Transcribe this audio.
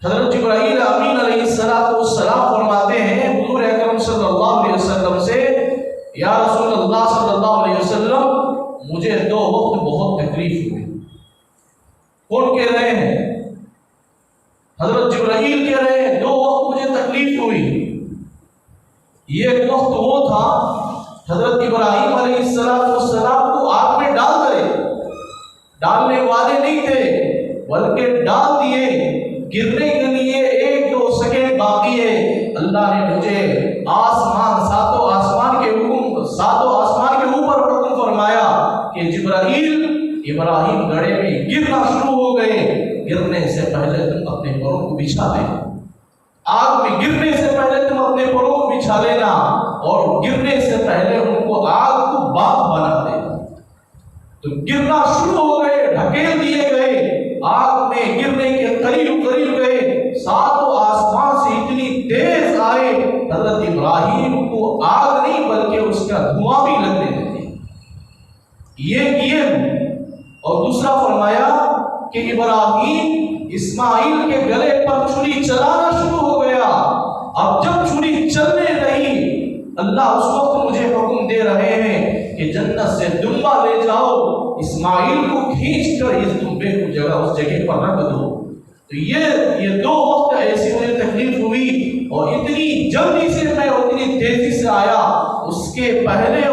حضرت جبرائیل امین علیہ السلام فرماتے ہیں حضور اکرم صلی اللہ علیہ وسلم سے، یا رسول اللہ صلی اللہ علیہ وسلم مجھے 2 وقت بہت تکلیف ہوئی۔ کون کہہ رہے ہیں؟ حضرت جبرائیل کہہ رہے ہیں 2 وقت مجھے تکلیف ہوئی۔ یہ ایک وقت وہ تھا حضرت ابراہیم علیہ السلام کو آگ میں ڈال کرے، ڈالنے والے نہیں تھے بلکہ ڈال دیے، گرنے کے لیے 1-2 سیکنڈ باقی ہے، اللہ نے مجھے ساتوں آسمان کے اوپر حکم فرمایا کہ جبرائیل ابراہیم گڑھے میں گرنا شروع ہو گئے، گرنے سے پہلے تم اپنے پروں کو بچھا لینا، آگ میں گرنے سے پہلے تم اپنے پروں کو بچھا لینا، اور گرنے سے پہلے ان کو آگ کو باغ بنا دینا۔ تو گرنا شروع ہو گئے، ڈھکیل دیے گئے، آگ میں گرنے کے قریب گئے، 7 آسمان سے اتنی تیز آئے حضرت ابراہیم کو آگ نہیں بلکہ اس کا دھواں بھی لگنے لگے۔ یہ کیے، اور دوسرا فرمایا کہ ابراہیم اسماعیل کے گلے پر چھری چلانا شروع ہو گیا۔ اب جب چھری چلنے لگی، اللہ اس وقت مجھے حکم دے رہے ہیں کہ جنت سے دمبا لے جاؤ، اسماعیل کو کھینچ کر اس دمبے کو اس جگہ پر رکھ دو۔ تو یہ 2 وقت ایسی مجھے تکلیف ہوئی، اور اتنی جلدی سے میں اتنی تیزی سے آیا، اس کے پہلے